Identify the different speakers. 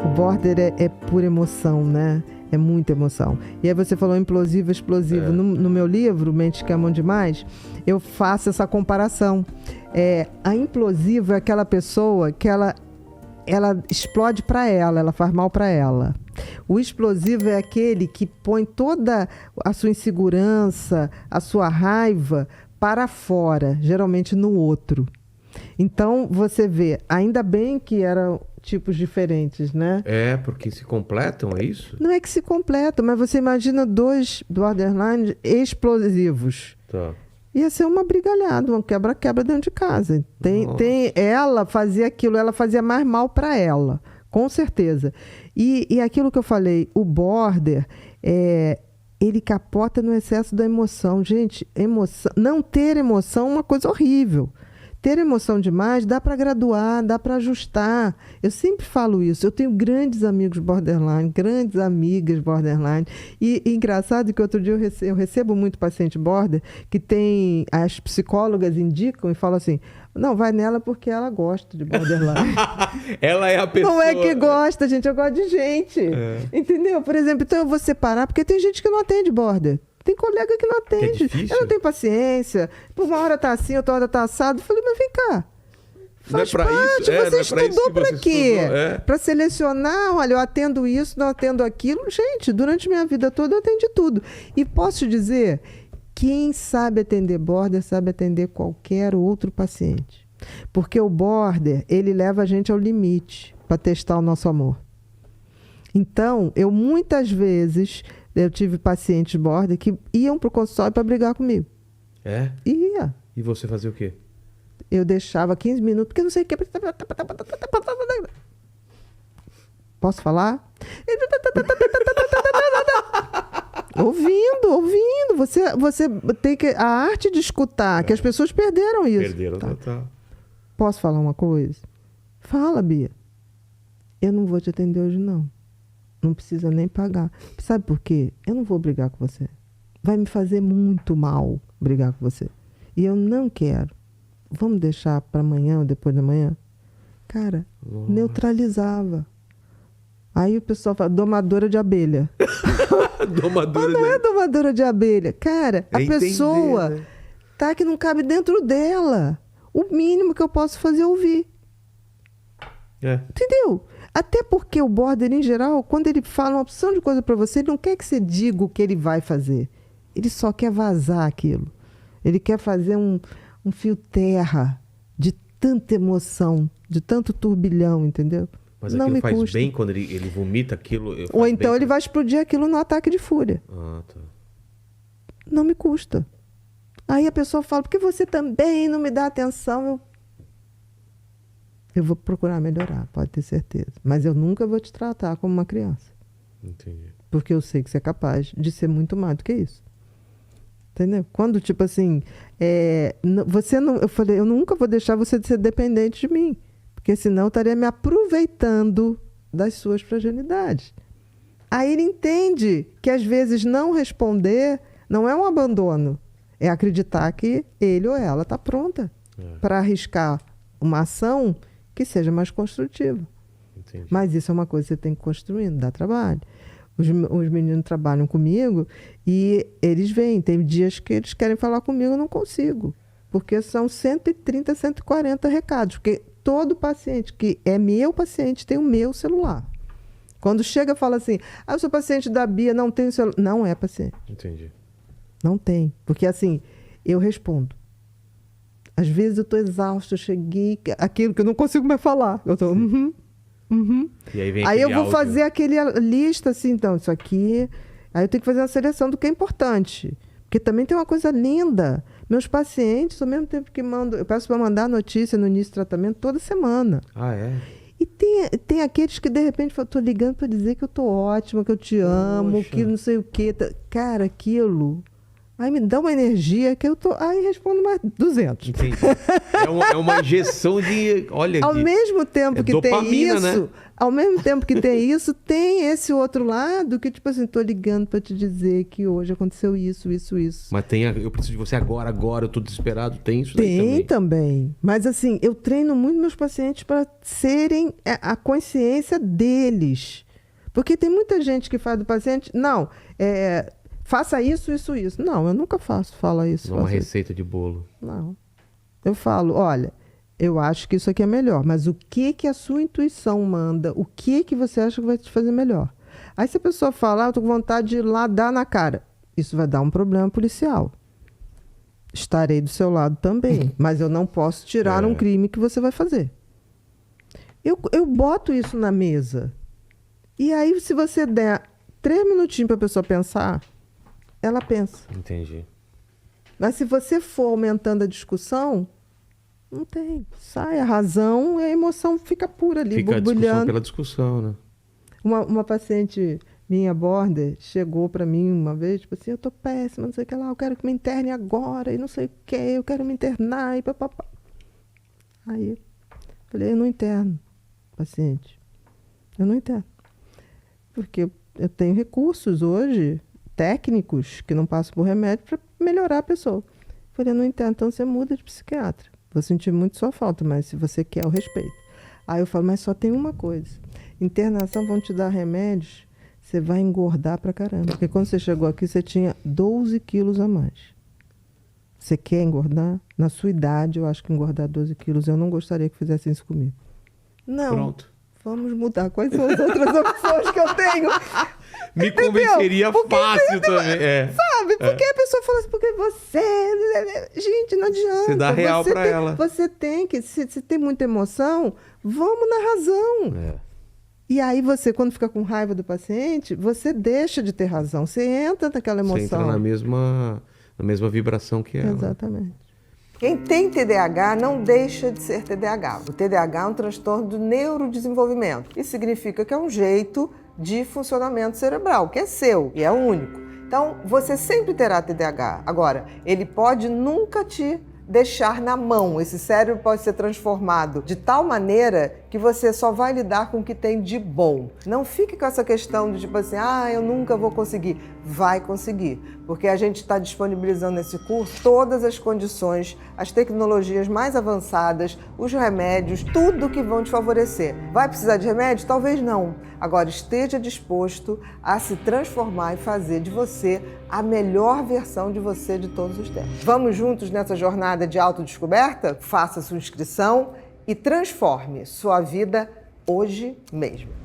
Speaker 1: O border é pura emoção, né? É muita emoção. E aí você falou implosivo, explosivo. No meu livro, Mentes que Amam Demais, eu faço essa comparação. A implosiva é aquela pessoa que ela explode para ela faz mal para ela. O explosivo é aquele que põe toda a sua insegurança, a sua raiva para fora, geralmente no outro. Então, você vê, ainda bem que eram tipos diferentes, né?
Speaker 2: Porque se completam, é isso?
Speaker 1: Não é que se completam, mas você imagina 2 borderlines explosivos.
Speaker 2: Tá.
Speaker 1: Ia ser uma brigalhada, um quebra-quebra dentro de casa. Ela fazia aquilo, ela fazia mais mal para ela, com certeza. E aquilo que eu falei, o border, ele capota no excesso da emoção. Gente, não ter emoção é uma coisa horrível. Ter emoção demais dá para graduar, dá para ajustar. Eu sempre falo isso. Eu tenho grandes amigos borderline, grandes amigas borderline. E engraçado que outro dia eu recebo muito paciente border que tem... As psicólogas indicam e falam assim, não, vai nela porque ela gosta de borderline.
Speaker 2: Ela é a pessoa...
Speaker 1: Não é que gosta, gente. Eu gosto de gente. Entendeu? Por exemplo, então eu vou separar, porque tem gente que não atende border. Tem colega que não atende. Eu não tenho paciência. Por uma hora tá assim, outra hora tá assado. Eu falei, mas vem cá. Faz parte. Você estudou para quê? Para selecionar, olha, eu atendo isso, não atendo aquilo. Gente, durante minha vida toda eu atendi tudo. E posso te dizer, quem sabe atender border sabe atender qualquer outro paciente. Porque o border, ele leva a gente ao limite para testar o nosso amor. Então, eu muitas vezes... Eu tive pacientes border que iam pro consultório para brigar comigo. Ia.
Speaker 2: E você fazia o quê?
Speaker 1: Eu deixava 15 minutos, porque não sei o que... Posso falar? Ouvindo. Você tem que... A arte de escutar, que as pessoas perderam isso.
Speaker 2: Perderam, tá.
Speaker 1: Posso falar uma coisa? Fala, Bia. Eu não vou te atender hoje, não. Não precisa nem pagar. Sabe por quê? Eu não vou brigar com você. Vai me fazer muito mal brigar com você. E eu não quero. Vamos deixar para amanhã ou depois da manhã? Cara, neutralizava. Aí o pessoal fala, domadora de abelha.
Speaker 2: Domadora
Speaker 1: não é domadora de abelha. Cara, a pessoa tá que não cabe dentro dela. O mínimo que eu posso fazer é ouvir. Entendeu? Até porque o border, em geral, quando ele fala uma opção de coisa para você, ele não quer que você diga o que ele vai fazer. Ele só quer vazar aquilo. Ele quer fazer um fio terra de tanta emoção, de tanto turbilhão, entendeu?
Speaker 2: Mas aquilo faz bem quando ele vomita aquilo?
Speaker 1: Ou então ele vai explodir aquilo no ataque de fúria.
Speaker 2: Tá.
Speaker 1: Não me custa. Aí a pessoa fala, porque você também não me dá atenção, eu vou procurar melhorar, pode ter certeza. Mas eu nunca vou te tratar como uma criança.
Speaker 2: Entendi.
Speaker 1: Porque eu sei que você é capaz de ser muito mais do que isso. Entendeu? Quando, tipo assim, você não... Eu falei, eu nunca vou deixar você de ser dependente de mim. Porque senão eu estaria me aproveitando das suas fragilidades. Aí ele entende que, às vezes, não responder não é um abandono. É acreditar que ele ou ela está pronta para arriscar uma ação que seja mais construtiva.
Speaker 2: Entendi.
Speaker 1: Mas isso é uma coisa que você tem que construir, dá trabalho. Os meninos trabalham comigo e eles vêm. Tem dias que eles querem falar comigo, eu não consigo. Porque são 130, 140 recados. Porque todo paciente que é meu paciente tem o meu celular. Quando chega e fala assim, eu sou paciente da Bia, não tenho celular. Não é paciente.
Speaker 2: Entendi.
Speaker 1: Não tem. Porque assim, eu respondo. Às vezes eu estou exausto, eu cheguei... Aquilo que eu não consigo mais falar. Eu estou...
Speaker 2: E aí vem
Speaker 1: aí eu vou
Speaker 2: áudio.
Speaker 1: fazer aquele lista assim, então, isso aqui... Aí eu tenho que fazer uma seleção do que é importante. Porque também tem uma coisa linda. Meus pacientes, ao mesmo tempo que eu peço para mandar notícia no início do tratamento toda semana. E tem aqueles que, de repente, falam, estou ligando para dizer que eu estou ótima, que eu te amo, que não sei o quê. Cara, aquilo Aí me dá uma energia que eu tô... Aí respondo mais 200.
Speaker 2: Entendi. É uma injeção de... Olha,
Speaker 1: ao mesmo tempo que dopamina, tem isso, né? Ao mesmo tempo que tem isso, tem esse outro lado que, tipo assim, tô ligando pra te dizer que hoje aconteceu isso.
Speaker 2: Mas eu preciso de você agora, eu tô desesperado. Tem isso daí
Speaker 1: também? Tem também. Mas assim, eu treino muito meus pacientes para serem a consciência deles. Porque tem muita gente que faz do paciente... Não, faça isso. Não, eu nunca falo isso.
Speaker 2: Não é uma receita de bolo.
Speaker 1: Não. Eu falo, olha, eu acho que isso aqui é melhor, mas o que a sua intuição manda? O que você acha que vai te fazer melhor? Aí se a pessoa falar, eu tô com vontade de ir lá dar na cara. Isso vai dar um problema policial. Estarei do seu lado também, mas eu não posso tirar um crime que você vai fazer. Eu boto isso na mesa. E aí, se você der 3 minutinhos para a pessoa pensar, ela pensa.
Speaker 2: Entendi.
Speaker 1: Mas se você for aumentando a discussão, não tem. Sai a razão e a emoção fica pura ali,
Speaker 2: fica
Speaker 1: borbulhando.
Speaker 2: A discussão pela discussão, né?
Speaker 1: Uma paciente minha, border, chegou para mim uma vez, tipo assim, eu tô péssima, não sei o que lá, eu quero que me interne agora, e não sei o que, eu quero me internar, e papapá. Aí, falei, eu não interno, paciente. Eu não interno. Porque eu tenho recursos hoje, técnicos, que não passam por remédio para melhorar a pessoa. Falei, não entendo, então você muda de psiquiatra. Vou sentir muito sua falta, mas se você quer, eu respeito. Aí eu falo, mas só tem uma coisa. Internação, vão te dar remédios, você vai engordar pra caramba. Porque quando você chegou aqui, você tinha 12 quilos a mais. Você quer engordar? Na sua idade, eu acho que engordar 12 quilos, eu não gostaria que fizessem isso comigo. Não.
Speaker 2: Pronto.
Speaker 1: Vamos mudar. Quais são as outras opções que eu tenho?
Speaker 2: Me convenceria fácil também.
Speaker 1: Sabe? Porque a pessoa fala assim, porque você... Gente, não adianta.
Speaker 2: Você dá real pra ela.
Speaker 1: Você tem que... Se tem muita emoção, vamos na razão. E aí você, quando fica com raiva do paciente, você deixa de ter razão. Você entra naquela emoção.
Speaker 2: Você entra na mesma vibração que ela.
Speaker 1: Exatamente. Quem tem TDAH não deixa de ser TDAH. O TDAH é um transtorno do neurodesenvolvimento. Isso significa que é um jeito de funcionamento cerebral, que é seu e é único. Então, você sempre terá TDAH. Agora, ele pode nunca te deixar na mão. Esse cérebro pode ser transformado de tal maneira que você só vai lidar com o que tem de bom. Não fique com essa questão de tipo assim, eu nunca vou conseguir. Vai conseguir, porque a gente está disponibilizando nesse curso todas as condições, as tecnologias mais avançadas, os remédios, tudo que vão te favorecer. Vai precisar de remédio? Talvez não. Agora, esteja disposto a se transformar e fazer de você a melhor versão de você de todos os tempos. Vamos juntos nessa jornada de autodescoberta? Faça sua inscrição e transforme sua vida hoje mesmo.